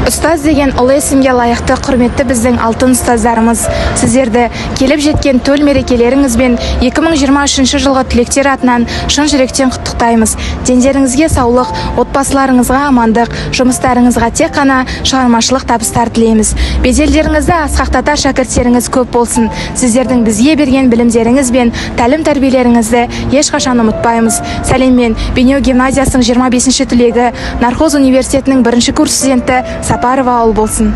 Ұстаз деген ұлы есімге лайықты құрметті біздің алтын ұстаздарымыз. Сіздерді келіп жеткен төл мерекелеріңізбен 2023 жылғы түлектер атынан шын жүректен құттықтаймыз. Дендеріңізге саулық, отбасыларыңызға амандық, жұмыстарыңызға тек қана шығармашылық табыстар тілейміз. Беделдеріңізді асқақтата шәкірттеріңіз көп болсын. Сіздердің бізге берген білімдеріңіз бен тәлім-тәрбиелеріңізді ешқашан ұмытпаймыз. Сәлеммен Бейнеу гимназиясының 25-ші түлегі, Нархоз университетінің 1-ші курс студенті Сапарова ауыл болсын.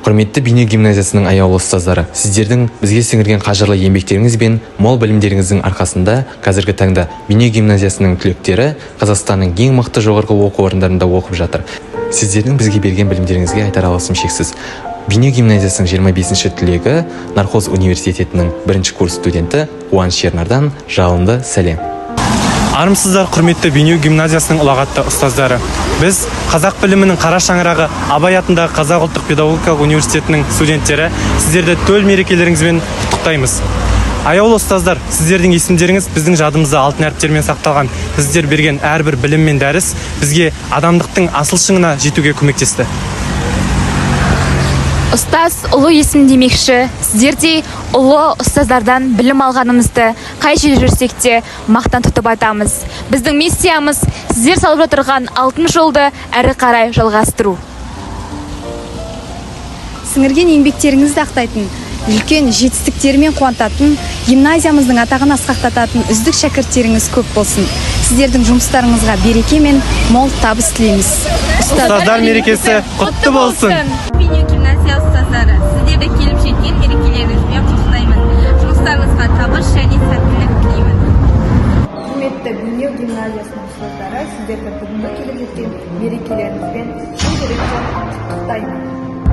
Құрметті Бейнеу гимназиясының аяулы ұстаздары, сіздердің бізге сіңірген қажырлы еңбектеріңіз бен мол білімдеріңіздің арқасында қазіргі таңда Бейнеу гимназиясының түлектері Қазақстанның ең мықты жоғарғы оқу орындарында оқып жатыр. Сіздердің бізге берген білімдеріңізге айтар алғысым шексіз. Бейнеу гимназиясының 25-ші түлегі, Нархоз университетінің 1-ші курс студенті Қуаныш Ернардан жалынды сәлем. Армысыздар, құрметті Бейнеу гимназиясының ұлағатты ұстаздары. Біз қазақ білімінің қара шаңырағы Абай атындағы Қазақ ұлттық педагогикалық университетінің студенттері сіздерді төл мерекелеріңізбен құттықтаймыз. Аяулы ұстаздар, сіздердің есімдеріңіз біздің жадымызда алтын әріптермен сақталған. Сіздер берген әрбір білім мен дәріс бізге адамдықтың асыл шыңына жетуге көмектесті. Ұстаз ұлы есім демекші, сіздердей ұлы ұстаздардан білім алғанымызды қай жерде жүрсек те мақтан тұтып айтамыз. Біздің миссиямыз сіздер салып отырған алтын жолды әрі қарай жалғастыру. Сіңірген еңбектеріңізді ақтайтын, үлкен жетістіктермен қуантатын, гимназиямыздың атағын асқақтататын үздік шәкірттеріңіз көп болсын. Сіздердің жұмыстарыңызға береке мен мол табыс тілейміз. Ұстаздар мерекесі құтты болсын. Бейнеу гимназия ұстаздары, сіздерді келіп жеткен мерекелеріңізбен құттықтаймын. Жұмыстарыңызға табыс және сәттілік тілеймін. Құрметті Бейнеу гимназиясының ұстаздары, сіздерді бүгінгі келіп жеткен мерекелеріңізбен шын жүректен құттықтаймын.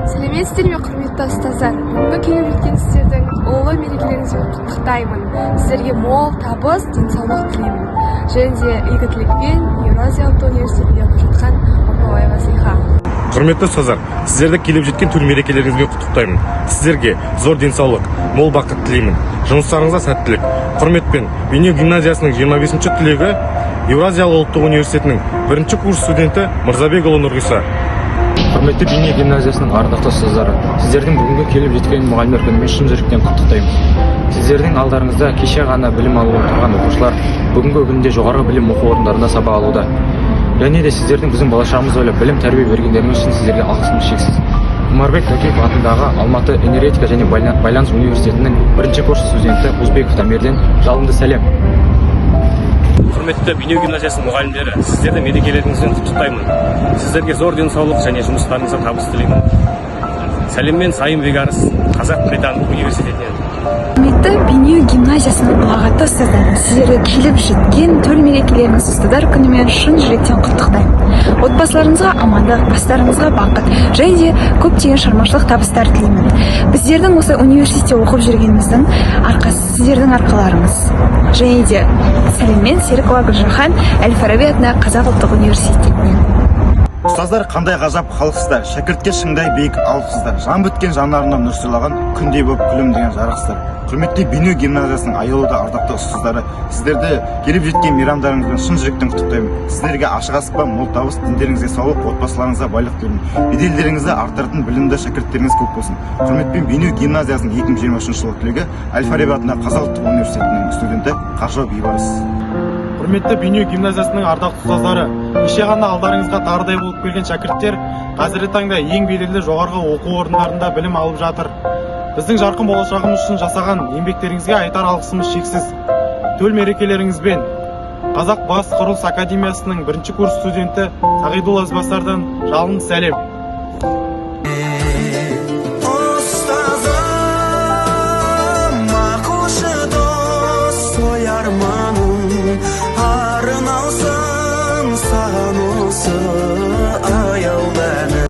Сәлеметсіздер ме, құрметті ұстаздар? Бүгінгі келіп жеткен сіздердің ұлы мерекелеріңізбен құттықтаймын. Сіздерге мол табыс, денсаулық тілеймін. Және де игі тілекпен Еуразия ұлттық университетінде оқып жатқан Опалаева Зиха. Құрметті ұстаздар, сіздерді келіп жеткен төл мерекелеріңізбен құттықтаймын. Сіздерге зор денсаулық, мол бақыт тілеймін. Жұмыстарыңызға сәттілік. Құрметпен Бейнеу гимназиясының 25-ші түлегі, Еуразия ұлттық университетінің 1-ші курс студенті Мырзабекұлы Нұрғиса. Құрметті Бейнеу гимназиясының ардақты ұстаздары, сіздердің бүгінгі келіп жеткен мұғалімдер күнімен шын жүректен құттықтаймыз. Сіздердің алдарыңызда кеше ғана білім алып отырған оқушылар бүгінгі күнде жоғарғы білім оқу орындарында сабақ алуда. Және де сіздердің біздің болашағымыз ойлап білім тәрбие бергендеріңіз үшін сіздерге алғысымыз шексіз. Омарбек Тәкеев атындағы Алматы энергетика және байланыс университетінің 1-ші курс студенті Узбеков Дамирден жалынды сәлем. Құрметті Бейнеу гимназиясының мұғалімдері, сіздерді мерекелеріңізбен құттықтаймын. Сіздерге зор денсаулық және жұмыстарыңызға табыс тілеймін. Сәлеммен Сайын Бегарыс, Қазақ британдық университетінен. Құрметті Бейнеу гимназиясының ұлағатты ұстаздары, сіздерді келіп жеткен төл мерекелеріңіз ұстаздар күнімен шын жүректен құттықтаймын. Отбасыларыңызға амандық, бастарыңызға бақыт және де көптеген шығармашылық табыстар тілеймін. Біздердің осы университетте оқып жүргеніміздің арқасы сіздердің арқаларыңыз. Және де сәлеммен Серікова Гүлжахан, Әл-Фараби атындағы Қазақ ұлттық университетінен. Ұстаздар қандай ғажап халықсыздар, шәкіртке шыңдай биік алыпсыздар, жан біткен жанарына нұр сыйлаған күндей боп күлімдеген жарықсыздар. Құрметті Бейнеу гимназиясының аяулы да ардақты ұстаздары, сіздерді келіп жеткен мейрамдарыңызбен шын жүректен құттықтаймын. Сіздерге ашық аспан, мол табыс, дендеріңізге саулық, отбасыларыңызға байлық тілеймін. Беделдеріңізді арттыратын білімді шәкірттеріңіз көп болсын. Құрметпен Бейнеу гимназиясының 2023 жылғы түлегі, Әл-Фараби атындағы Қазақ ұлттық университетінің студенті Қажы Бейбарыс. Құрметті Бейнеу гимназиясының ардақты ұстаздары, кеше ғана алдарыңызға тарыдай болып келген шәкірттер қазіргі таңда ең беделді жоғарғы оқу орындарында білім алып жатыр. Біздің жарқын болашағымыз үшін жасаған еңбектеріңізге айтар алғысымыз шексіз. Төл мерекелеріңізбен Қазақ бас құрылыс академиясының 1-ші курс студенті Сағидулла Ізбасардан жалынды сәлем.